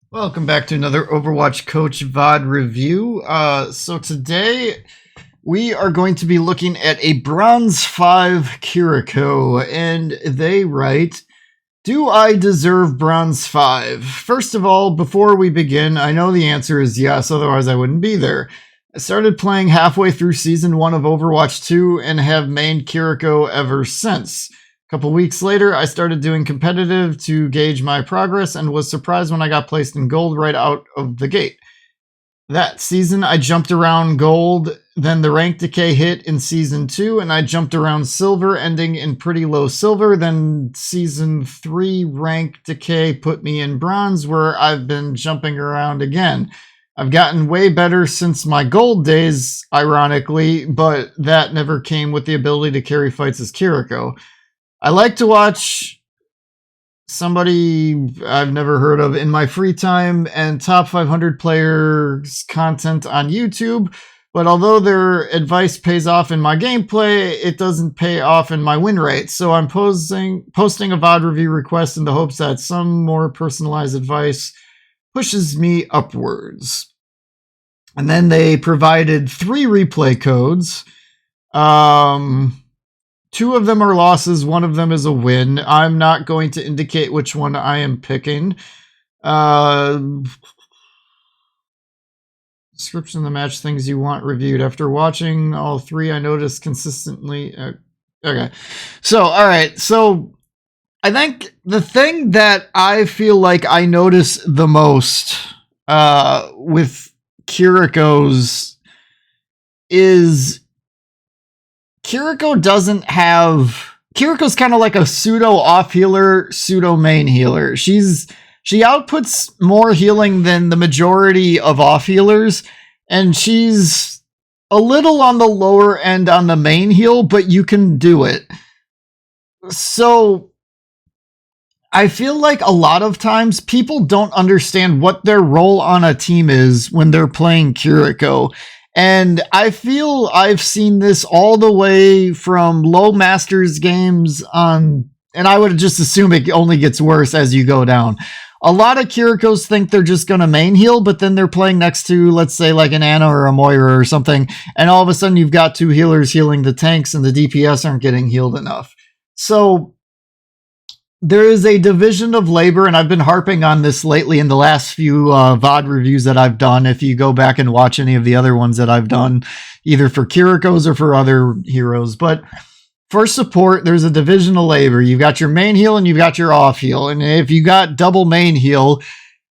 Welcome back to another Overwatch Coach VOD review. So today we are going to be looking at a Bronze 5 Kiriko, and they write, do I deserve Bronze 5? First of all, before we begin, I know the answer is yes, otherwise I wouldn't be there. I started playing halfway through Season 1 of Overwatch 2 and have mained Kiriko ever since. A couple weeks later, I started doing competitive to gauge my progress and was surprised when I got placed in gold right out of the gate. That season, I jumped around gold, then the rank decay hit in Season 2, and I jumped around silver, ending in pretty low silver. Then Season 3 rank decay put me in bronze, where I've been jumping around again. I've gotten way better since my gold days, ironically, but that never came with the ability to carry fights as Kiriko. I like to watch somebody I've never heard of in my free time and top 500 players content on YouTube, but although their advice pays off in my gameplay, it doesn't pay off in my win rate. So I'm posting a VOD review request in the hopes that some more personalized advice pushes me upwards. And then they provided 3 replay codes. Two of them are losses, one of them is a win. I'm not going to indicate which one I am picking. Description of the match, things you want reviewed. After watching all 3, I noticed consistently... okay. So, alright. So, I think the thing that I feel like I notice the most with Kiriko's is... Kiriko's kind of like a pseudo off healer, pseudo main healer. She outputs more healing than the majority of off healers, and she's a little on the lower end on the main heal, but you can do it. So I feel like a lot of times people don't understand what their role on a team is when they're playing Kiriko. And I feel I've seen this all the way from low masters games on, and I would just assume it only gets worse as you go down. A lot of Kirikos think they're just going to main heal, but then they're playing next to, let's say, like an Ana or a Moira or something, and all of a sudden you've got 2 healers healing the tanks and the DPS aren't getting healed enough. So there is a division of labor, and I've been harping on this lately in the last few VOD reviews that I've done. If you go back and watch any of the other ones that I've done, either for Kirikos or for other heroes. But for support, there's a division of labor. You've got your main heal and you've got your off heal. And if you got double main heal,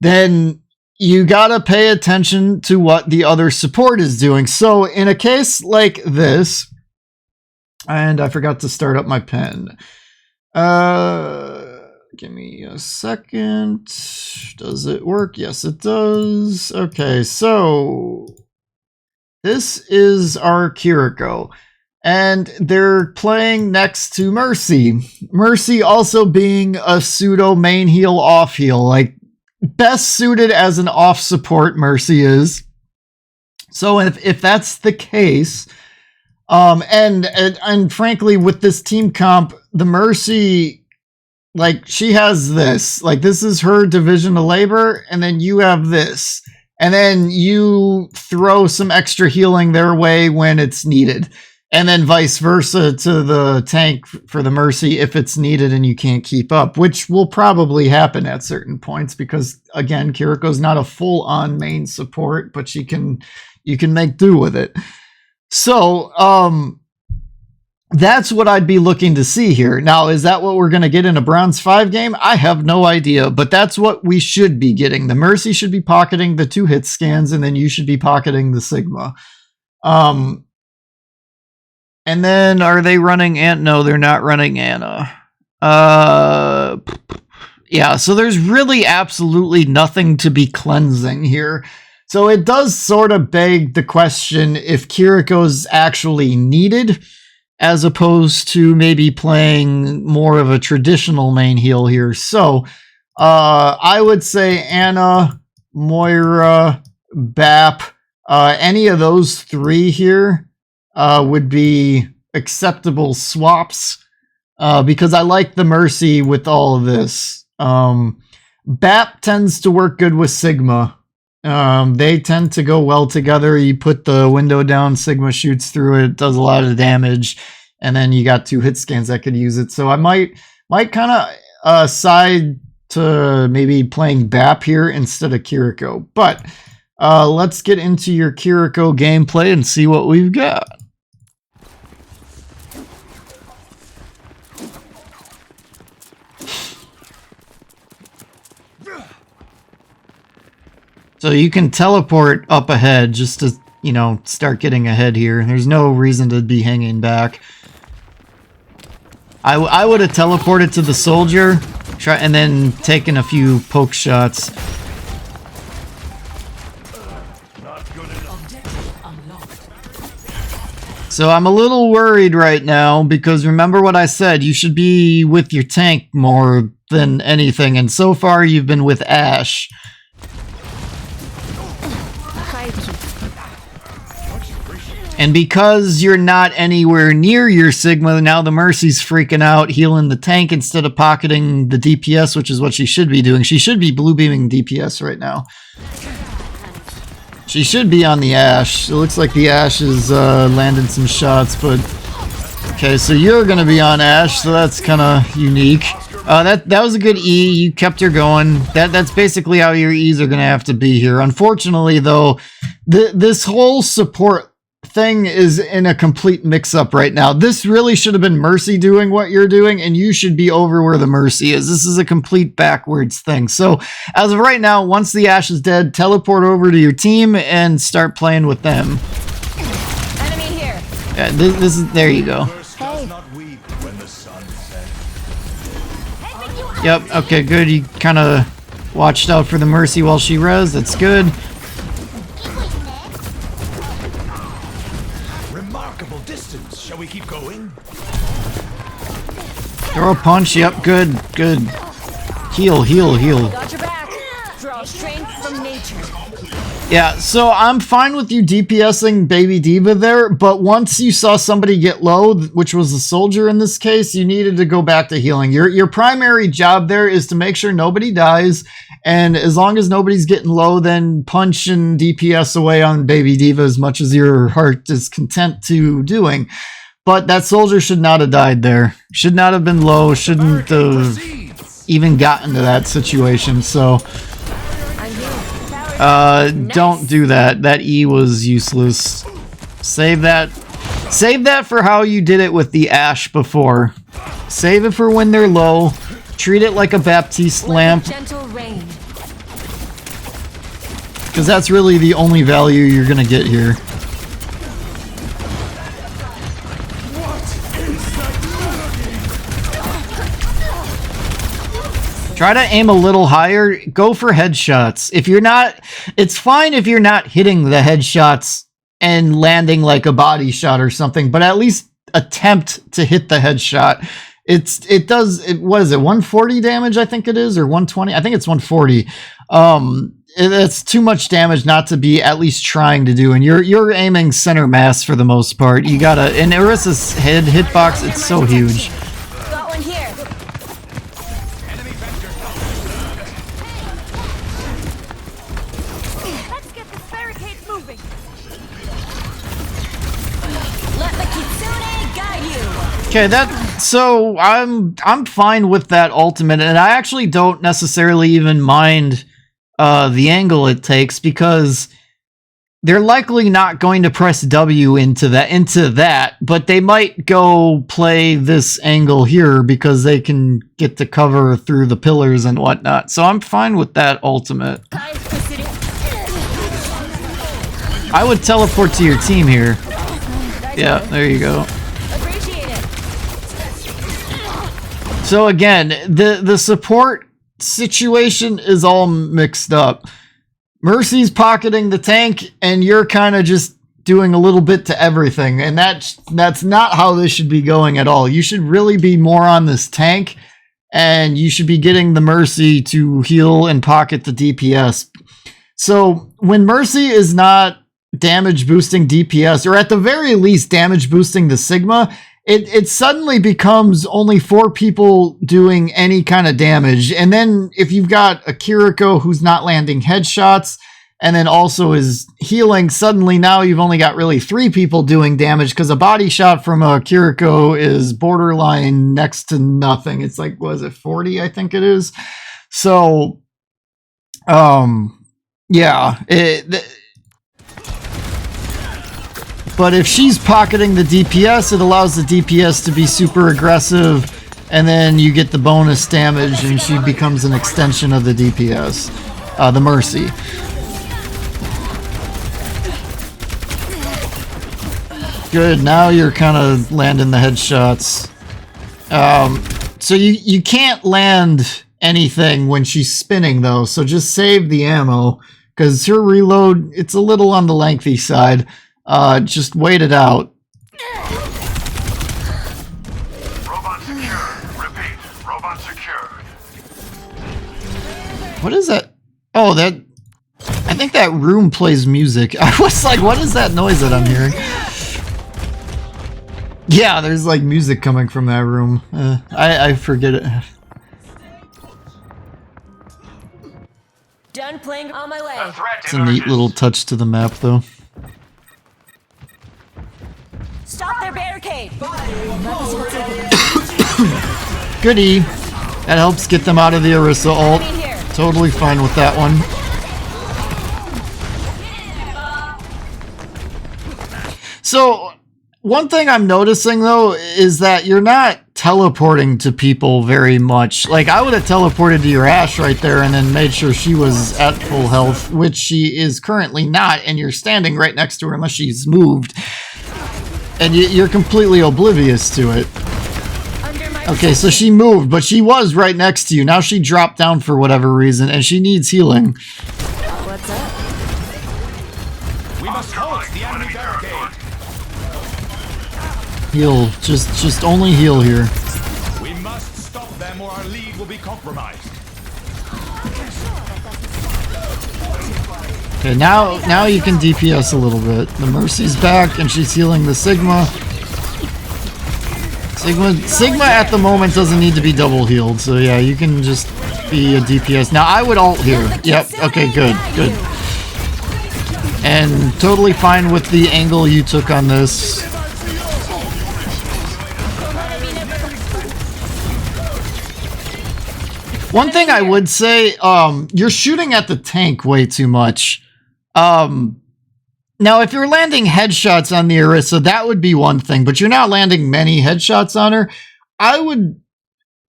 then you gotta pay attention to what the other support is doing. So in a case like this, and I forgot to start up my pen. Give me a second. Does it work? Yes, it does. Okay, so this is our Kiriko, and they're playing next to Mercy. Mercy also being a pseudo main heal off heal, like best suited as an off support Mercy is. So if that's the case, and frankly, with this team comp, the Mercy, like, she has this. Like, this is her division of labor, and then you have this. And then you throw some extra healing their way when it's needed. And then vice versa to the tank for the Mercy if it's needed and you can't keep up, which will probably happen at certain points because, again, Kiriko's not a full-on main support, but you can make do with it. So, that's what I'd be looking to see here. Now, is that what we're going to get in a Bronze 5 game? I have no idea, but that's what we should be getting. The Mercy should be pocketing the 2 hit scans, and then you should be pocketing the Sigma. And then, are they running Ant? No, they're not running Ana. Yeah, so there's really absolutely nothing to be cleansing here. So it does sort of beg the question if Kiriko's actually needed, as opposed to maybe playing more of a traditional main heal here. So I would say Ana, Moira, Bap, any of those 3 here would be acceptable swaps because I like the Mercy with all of this. BAP tends to work good with Sigma. They tend to go well together. You put the window down, Sigma shoots through it, does a lot of damage, and then you got 2 hit scans that could use it. So I might kind of side to maybe playing BAP here instead of Kiriko. But let's get into your Kiriko gameplay and see what we've got. So you can teleport up ahead just to, you know, start getting ahead here. There's no reason to be hanging back. I would have teleported to the soldier and then taken a few poke shots. So I'm a little worried right now because remember what I said, you should be with your tank more than anything, and so far you've been with Ashe. And because you're not anywhere near your Sigma, now the Mercy's freaking out, healing the tank instead of pocketing the DPS, which is what she should be doing. She should be blue beaming DPS right now. She should be on the Ashe. It looks like the Ashe is landing some shots, but... Okay, so you're going to be on Ashe, so that's kind of unique. That was a good E. You kept her going. That's basically how your E's are going to have to be here. Unfortunately, though, this whole support thing is in a complete mix-up right now. This really should have been Mercy doing what you're doing, and you should be over where the Mercy is. This is a complete backwards thing. So, as of right now, once the Ashe is dead, teleport over to your team and start playing with them. Enemy here. Yeah, this is... There you go. Yep, okay, good. You kind of watched out for the Mercy while she res. That's good. Remarkable distance. Shall we keep going? Throw a punch. Yep, good, good. Heal, heal, heal. Got your back. Draw strength from nature. Yeah, so I'm fine with you DPSing Baby Diva there, but once you saw somebody get low, which was a soldier in this case, you needed to go back to healing. Your primary job there is to make sure nobody dies, and as long as nobody's getting low, then punch and DPS away on Baby Diva as much as your heart is content to doing. But that soldier should not have died there. Should not have been low, shouldn't have even gotten to that situation, so... don't do that. That E was useless. Save that. Save that for how you did it with the Ashe before. Save it for when they're low. Treat it like a Baptiste lamp. Because that's really the only value you're gonna get here. Try to aim a little higher. Go for headshots. If you're not, it's fine if you're not hitting the headshots and landing like a body shot or something, but at least attempt to hit the headshot. What is it, 140 damage, I think it is, or 120? I think it's 140. It's too much damage not to be at least trying to do, and you're aiming center mass for the most part. You gotta, and Orisa's hitbox, it's so huge. Got one here. Let's get this barricade moving. Let the Kitsune guide you. Okay, so I'm fine with that ultimate, and I actually don't necessarily even mind the angle it takes, because they're likely not going to press W into that, but they might go play this angle here because they can get to cover through the pillars and whatnot. So I'm fine with that ultimate. I would teleport to your team here. Yeah, there you go. So again, the support situation is all mixed up. Mercy's pocketing the tank, and you're kind of just doing a little bit to everything, and that's not how this should be going at all. You should really be more on this tank, and you should be getting the Mercy to heal and pocket the DPS. So when Mercy is not damage boosting DPS, or at the very least damage boosting the Sigma, it suddenly becomes only 4 people doing any kind of damage. And then if you've got a Kiriko who's not landing headshots and then also is healing, suddenly now you've only got really 3 people doing damage because a body shot from a Kiriko is borderline next to nothing. It's like, was it 40? I think it is. So, yeah. But if she's pocketing the DPS, it allows the DPS to be super aggressive, and then you get the bonus damage, and she becomes an extension of the DPS, the Mercy. Good, now you're kind of landing the headshots. So you can't land anything when she's spinning, though, so just save the ammo, because her reload, it's a little on the lengthy side. Just wait it out. Robot secured. Repeat. Robot secured. What is that? Oh, that... I think that room plays music. I was like, what is that noise that I'm hearing? Yeah, there's like music coming from that room. I forget it. Done playing on my way. A threat It's a neat little touch to the map, though. Stop their barricade. Goodie. That helps get them out of the Orisa ult. Totally fine with that one. So, one thing I'm noticing, though, is that you're not teleporting to people very much. Like, I would have teleported to your Ashe right there and then made sure she was at full health, which she is currently not, and you're standing right next to her unless she's moved. And you're completely oblivious to it. Okay, so she moved, but she was right next to you. Now she dropped down for whatever reason, and she needs healing. What's up? We must hold the enemy barricade. Heal. Just only heal here. We must stop them or our lead will be compromised. Okay, now you can DPS a little bit. The Mercy's back, and she's healing the Sigma. Sigma at the moment doesn't need to be double healed, so yeah, you can just be a DPS. Now I would ult here. Yep. Okay. Good. And totally fine with the angle you took on this. One thing I would say, you're shooting at the tank way too much. Now, if you're landing headshots on the Orisa, that would be one thing, but you're not landing many headshots on her.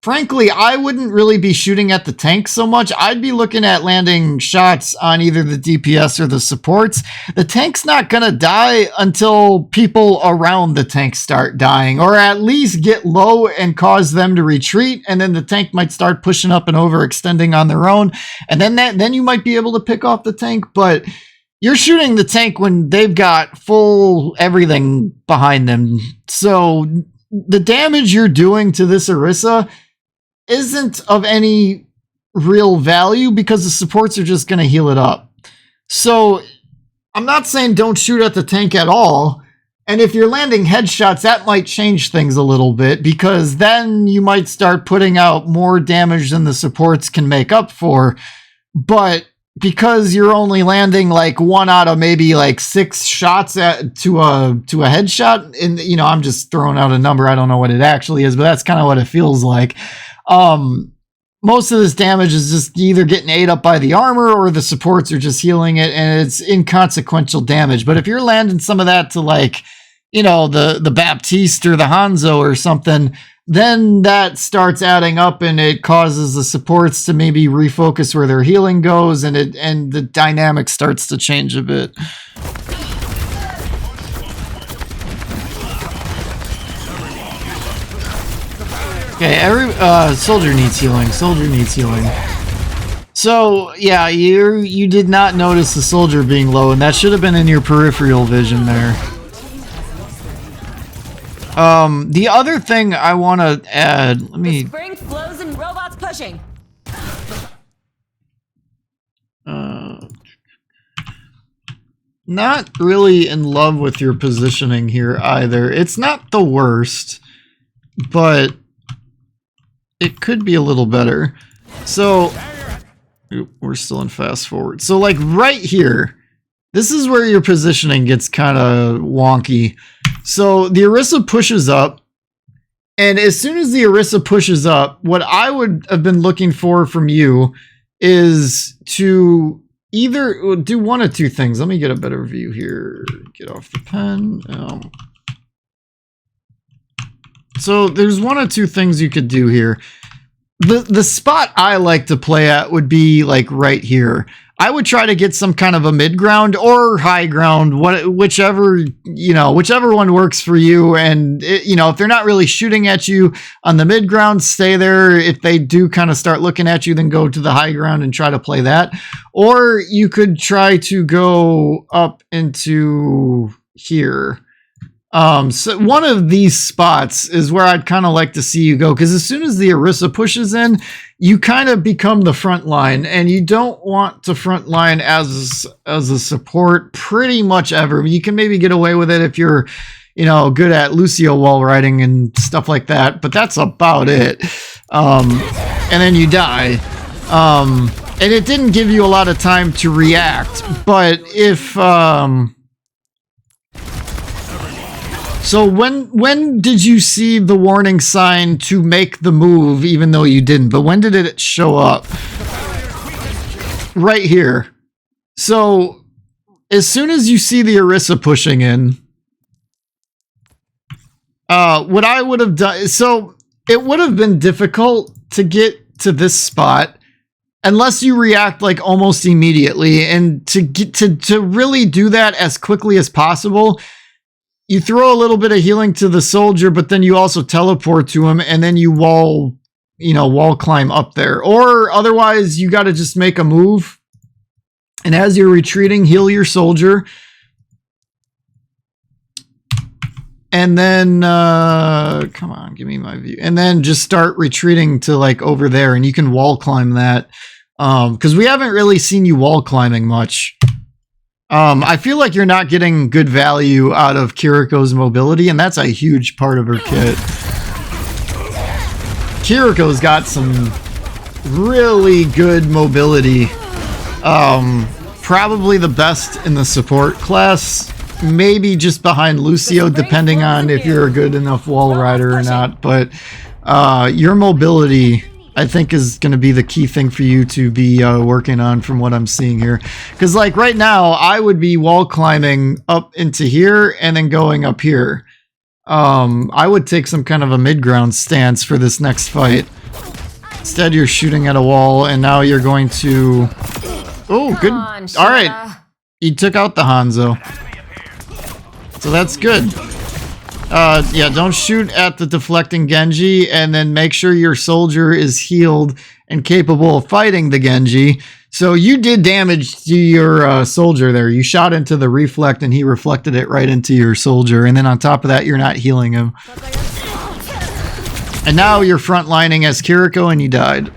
Frankly, I wouldn't really be shooting at the tank so much. I'd be looking at landing shots on either the DPS or the supports. The tank's not gonna die until people around the tank start dying, or at least get low and cause them to retreat, and then the tank might start pushing up and overextending on their own, and then you might be able to pick off the tank, but you're shooting the tank when they've got full everything behind them. So the damage you're doing to this Orisa isn't of any real value because the supports are just going to heal it up. So I'm not saying don't shoot at the tank at all. And if you're landing headshots, that might change things a little bit, because then you might start putting out more damage than the supports can make up for. But because you're only landing like 1 out of maybe like 6 shots to a headshot, and I'm just throwing out a number, I don't know what it actually is, but that's kind of what it feels like. Most of this damage is just either getting ate up by the armor or the supports are just healing it, and it's inconsequential damage. But if you're landing some of that to like, the Baptiste or the Hanzo or something, then that starts adding up and it causes the supports to maybe refocus where their healing goes, and the dynamic starts to change a bit. Okay, soldier needs healing. So, yeah, you did not notice the soldier being low, and that should have been in your peripheral vision there. The other thing I want to add, The spring flows and robots pushing. not really in love with your positioning here either. It's not the worst, but it could be a little better. So, we're still in fast forward. So like right here, this is where your positioning gets kind of wonky. So the Orisa pushes up, and as soon as the Orisa pushes up, what I would have been looking for from you is to either do one of two things. Let me get a better view here. Get off the pen. So there's one of two things you could do here. The spot I like to play at would be like right here. I would try to get some kind of a mid ground or high ground, whichever one works for you. And if they're not really shooting at you on the mid ground, stay there. If they do kind of start looking at you, then go to the high ground and try to play that. Or you could try to go up into here. So one of these spots is where I'd kind of like to see you go, because as soon as the Orisa pushes in, you kind of become the front line, and you don't want to front line as a support pretty much ever. You can maybe get away with it if you're, good at Lucio wall riding and stuff like that, but that's about it. And then you die. And it didn't give you a lot of time to react, but if, so when did you see the warning sign to make the move, even though you didn't? But when did it show up? Right here. So as soon as you see the Orisa pushing in, what I would have done, so it would have been difficult to get to this spot unless you react like almost immediately. And to really do that as quickly as possible, you throw a little bit of healing to the soldier, but then you also teleport to him, and then you wall climb up there. Or otherwise, you got to just make a move, and as you're retreating, heal your soldier, and then come on, give me my view, and then just start retreating to like over there, and you can wall climb that, because we haven't really seen you wall climbing much. I feel like you're not getting good value out of Kiriko's mobility, and that's a huge part of her kit. Kiriko's got some really good mobility. Probably the best in the support class. Maybe just behind Lucio, depending on if you're a good enough wall rider or not. But your mobility, I think, is going to be the key thing for you to be working on from what I'm seeing here. Because like right now, I would be wall climbing up into here and then going up here. I would take some kind of a mid-ground stance for this next fight. Instead, you're shooting at a wall, and now you're going to... Oh, good. All right. You took out the Hanzo. So that's good. Yeah, don't shoot at the deflecting Genji, and then make sure your soldier is healed and capable of fighting the Genji. So you did damage to your soldier there. You shot into the reflect, and he reflected it right into your soldier. And then on top of that, you're not healing him. And now you're frontlining as Kiriko, and you died.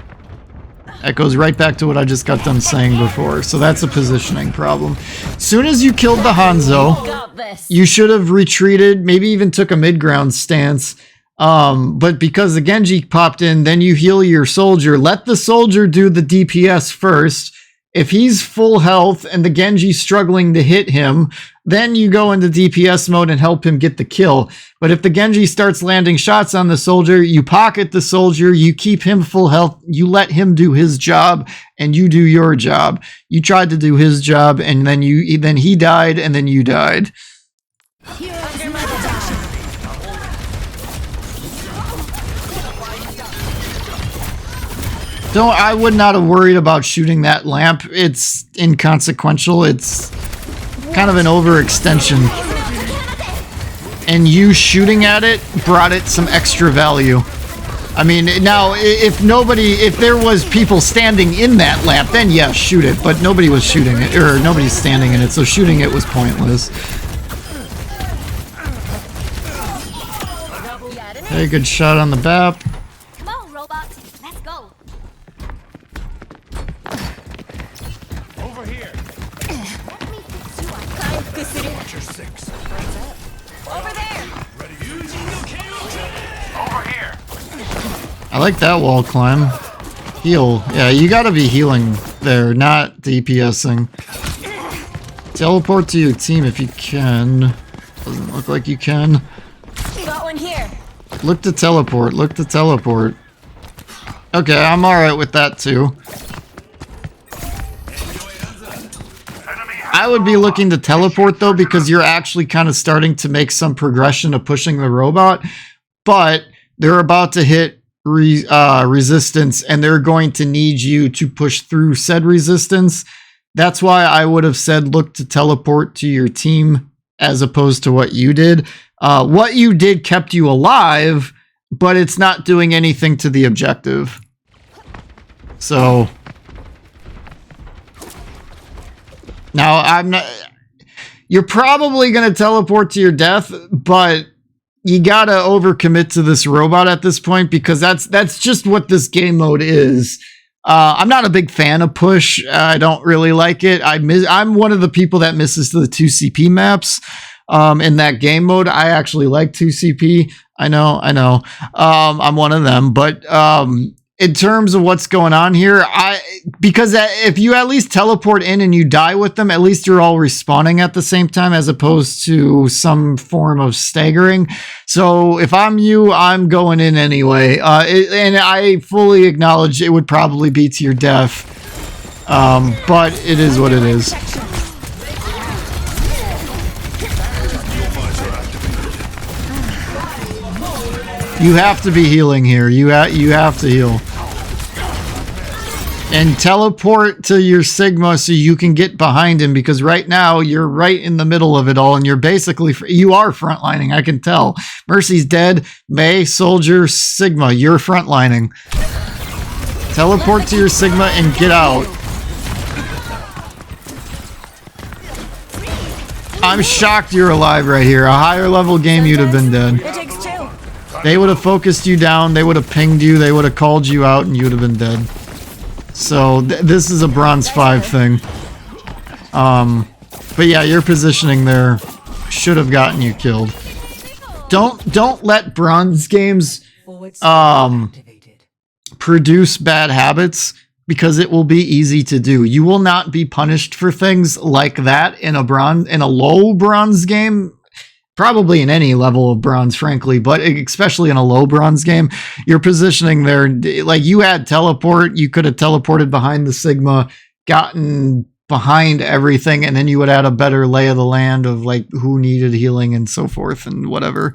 That goes right back to what I just got done saying before. So that's a positioning problem. As soon as you killed the Hanzo, you should have retreated, maybe even took a mid-ground stance. But because the Genji popped in, then you heal your soldier. Let the soldier do the DPS first. If he's full health and the Genji's struggling to hit him, then you go into DPS mode and help him get the kill. But if the Genji starts landing shots on the soldier, you pocket the soldier, you keep him full health, you let him do his job, and you do your job. You tried to do his job, and then he died, and then you died. I would not have worried about shooting that lamp. It's inconsequential. It's kind of an overextension. And you shooting at it brought it some extra value. I mean, now, if there was people standing in that lamp, then yeah, shoot it. But nobody was shooting it, or nobody's standing in it, so shooting it was pointless. Hey, good shot on the BAP. Come on, robot. Let's go. Over here. Let me fix you up. Watcher 6. Over there. Over here. I like that wall climb. Heal. Yeah, you gotta be healing there, not DPSing. Teleport to your team if you can. Doesn't look like you can. Got one here. Look to teleport. Look to teleport. Okay, I'm alright with that too. I would be looking to teleport though, because you're actually kind of starting to make some progression of pushing the robot, but they're about to hit resistance and they're going to need you to push through said resistance. That's why I would have said look to teleport to your team as opposed to what you did. What you did kept you alive, but it's not doing anything to the objective. So now I'm not. You're probably going to teleport to your death, but you gotta overcommit to this robot at this point because that's just what this game mode is. I'm not a big fan of push. I don't really like it. I'm one of the people that misses the 2CP maps in that game mode. I actually like 2CP. I know. I'm one of them, but in terms of what's going on here, because if you at least teleport in and you die with them, at least you're all respawning at the same time as opposed to some form of staggering. So if I'm you, I'm going in anyway. And I fully acknowledge it would probably be to your death. But it is what it is. You have to be healing here. You have to heal. And teleport to your Sigma so you can get behind him, because right now you're right in the middle of it all and you're basically, you are frontlining, I can tell. Mercy's dead. May, Soldier, Sigma, you're frontlining. Teleport to your Sigma and get out. I'm shocked you're alive right here. A higher level game, you'd have been dead. It takes two. They would have focused you down, they would have pinged you, they would have called you out, and you would have been dead. So this is a bronze 5 thing. But yeah, your positioning there should have gotten you killed. Don't let bronze games produce bad habits, because it will be easy to do. You will not be punished for things like that in a low bronze game. Probably in any level of bronze, frankly, but especially in a low bronze game, your positioning there, like you had teleport, you could have teleported behind the Sigma, gotten behind everything, and then you would add a better lay of the land of like who needed healing and so forth and whatever.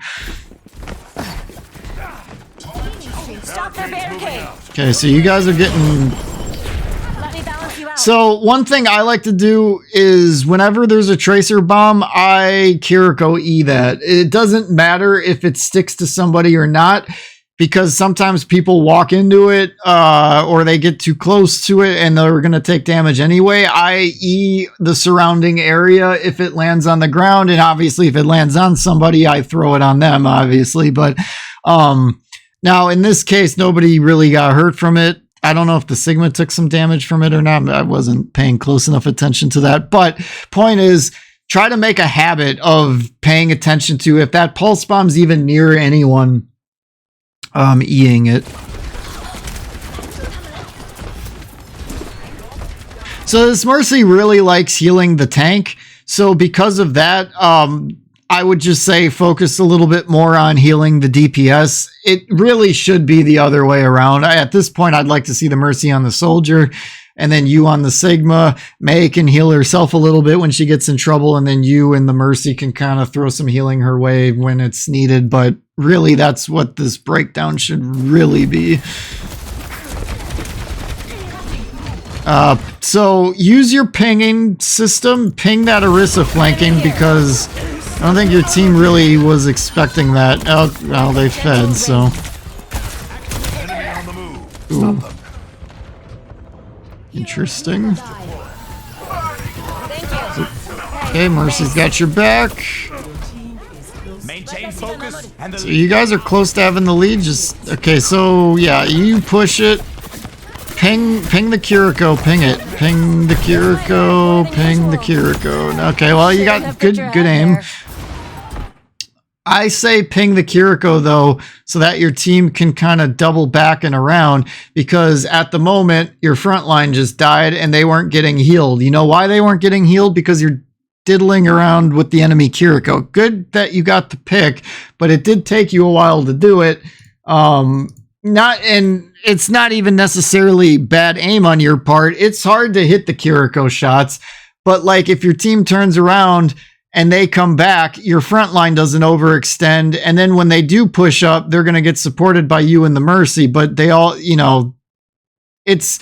Stop their barricade. Okay, so you guys are getting... Let me balance you out. So one thing I like to do is whenever there's a tracer bomb, I Kiriko E that. It doesn't matter if it sticks to somebody or not, because sometimes people walk into it or they get too close to it and they're going to take damage anyway. I E the surrounding area if it lands on the ground, and obviously if it lands on somebody, I throw it on them, obviously. But now in this case, nobody really got hurt from it. I don't know if the Sigma took some damage from it or not. I wasn't paying close enough attention to that. But point is, try to make a habit of paying attention to if that pulse bomb's even near anyone, E-ing it. So this Mercy really likes healing the tank. So because of that, I would just say focus a little bit more on healing the DPS. It really should be the other way around. At this point, I'd like to see the Mercy on the Soldier, and then you on the Sigma. May can heal herself a little bit when she gets in trouble, and then you and the Mercy can kind of throw some healing her way when it's needed. But really, that's what this breakdown should really be. So use your pinging system. Ping that Orisa flanking, because I don't think your team really was expecting that. Oh, well, they fed, so. Ooh. Interesting. Okay, Mercy's got your back. Maintain focus and So you guys are close to having the lead. Just okay, so yeah, you push it. ping the Kiriko, ping it. Ping the Kiriko, ping the Kiriko. Okay, well, you got good aim. I say ping the Kiriko, though, so that your team can kind of double back and around, because at the moment, your front line just died and they weren't getting healed. You know why they weren't getting healed? Because you're diddling around with the enemy Kiriko. Good that you got the pick, but it did take you a while to do it. It's not even necessarily bad aim on your part. It's hard to hit the Kiriko shots, but like if your team turns around and they come back, your front line doesn't overextend, and then when they do push up, they're going to get supported by you and the Mercy, but they all, you know, it's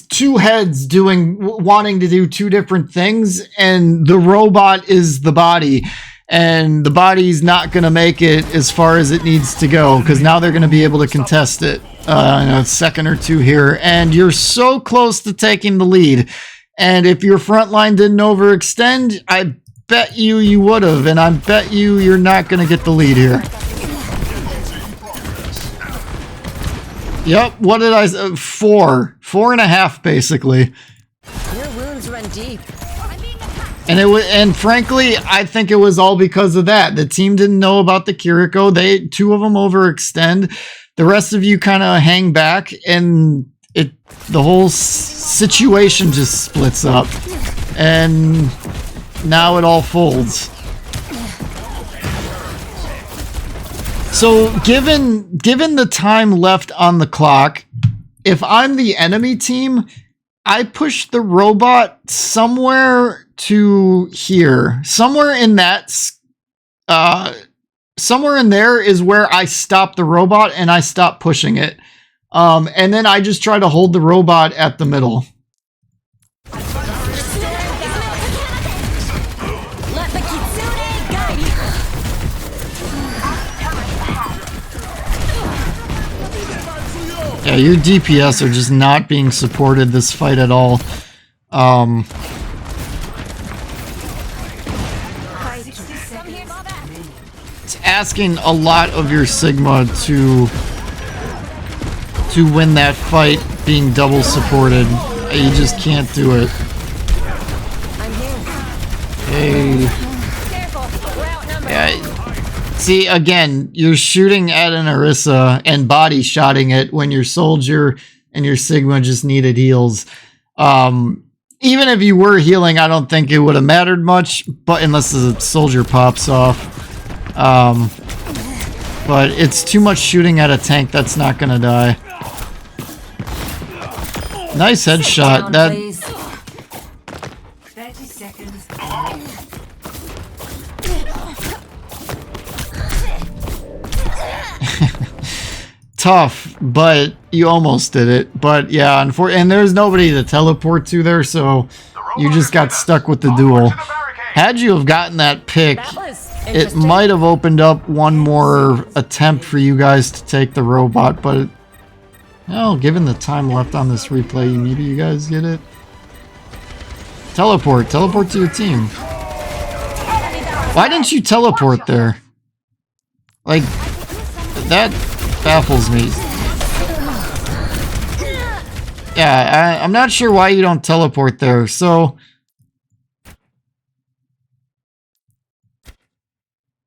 two heads wanting to do two different things, and the robot is the body, and the body's not going to make it as far as it needs to go, because now they're going to be able to contest it in a second or two here, and you're so close to taking the lead. And if your front line didn't overextend, I bet you would have, and I bet you're not going to get the lead here. Yep, what did I say? 4.5 basically. Your wounds run deep. And frankly, I think it was all because of that. The team didn't know about the Kiriko. Two of them overextend. The rest of you kind of hang back, and the whole situation just splits up. And now it all folds. So given the time left on the clock, if I'm the enemy team, I push the robot somewhere to here. Somewhere in there is where I stop the robot and I stop pushing it. And then I just try to hold the robot at the middle. Let the Kitsune guide you. Yeah, your DPS are just not being supported this fight at all. It's asking a lot of your Sigma to win that fight being double supported. You just can't do it. Hey. Yeah. See, again, you're shooting at an Orisa and body shotting it when your soldier and your Sigma just needed heals. Even if you were healing, I don't think it would have mattered much, but unless the soldier pops off. But it's too much shooting at a tank that's not gonna die. Nice headshot. That 30 seconds. tough, but you almost did it. But yeah, and there's nobody to teleport to there, so you just got stuck with the duel. Had you have gotten that pick, it might have opened up one more attempt for you guys to take the robot, but given the time left on this replay, maybe you guys get it. Teleport to your team. Why didn't you teleport there? Like, that baffles me. Yeah, I'm not sure why you don't teleport there, so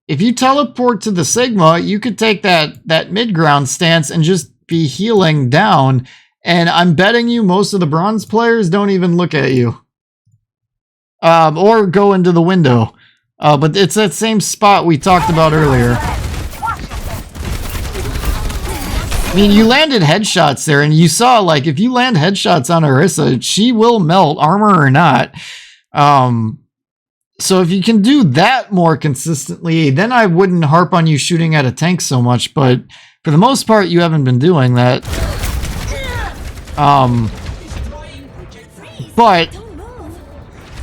if you teleport to the Sigma, you could take that mid-ground stance and just be healing down, and I'm betting you most of the bronze players don't even look at you. Or go into the window. But it's that same spot we talked about earlier. I mean, you landed headshots there, and you saw, like, if you land headshots on Orisa, she will melt, armor or not. So if you can do that more consistently, then I wouldn't harp on you shooting at a tank so much, but for the most part, you haven't been doing that. But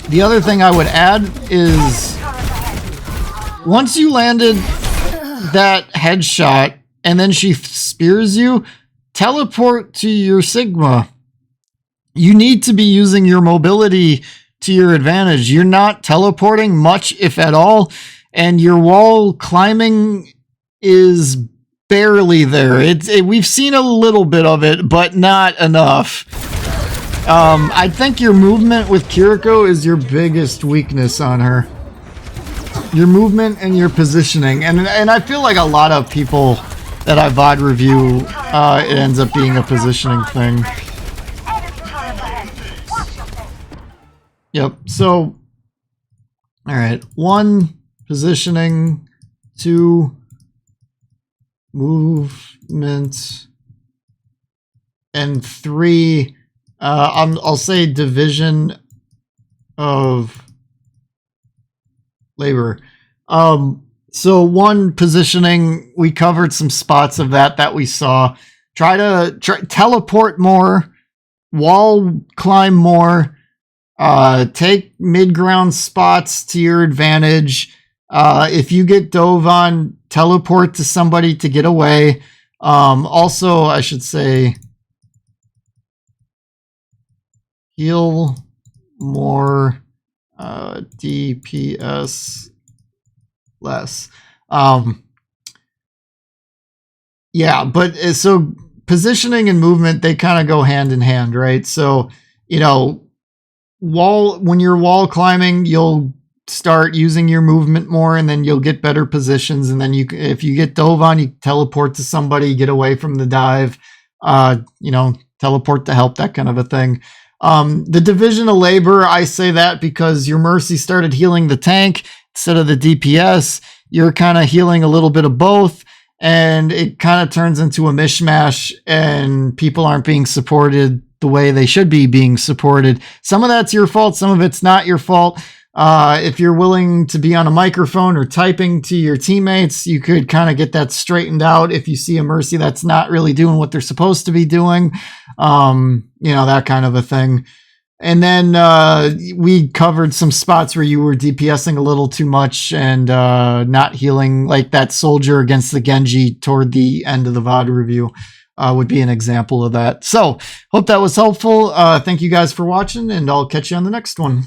the other thing I would add is once you landed that headshot and then she spears you, teleport to your Sigma. You need to be using your mobility to your advantage. You're not teleporting much, if at all, and your wall climbing is barely there. We've seen a little bit of it, but not enough. I think your movement with Kiriko is your biggest weakness on her. Your movement and your positioning, and I feel like a lot of people that I VOD review, it ends up being a positioning thing. Yep. So, all right. 1, positioning. 2, movement. And 3, I'll say division of labor. So 1, positioning, we covered some spots of that we saw. Try to teleport more, wall climb more, take mid-ground spots to your advantage. If you get dove on, teleport to somebody to get away. Also, I should say, heal more, DPS less. Yeah, but so positioning and movement, they kind of go hand in hand, right? So, you know, when you're wall climbing, you'll start using your movement more, and then you'll get better positions, and then if you get dove on, you teleport to somebody, get away from the dive, you know, teleport to help, that kind of a thing. The division of labor, I say that because your Mercy started healing the tank instead of the DPS. You're kind of healing a little bit of both, and it kind of turns into a mishmash, and people aren't being supported the way they should be being supported. Some of that's your fault, some of it's not your fault. If you're willing to be on a microphone or typing to your teammates, you could kind of get that straightened out. If you see a Mercy that's not really doing what they're supposed to be doing, you know, that kind of a thing. And then we covered some spots where you were DPSing a little too much and not healing, like that soldier against the Genji toward the end of the VOD review would be an example of that. So, hope that was helpful. Thank you guys for watching, and I'll catch you on the next one.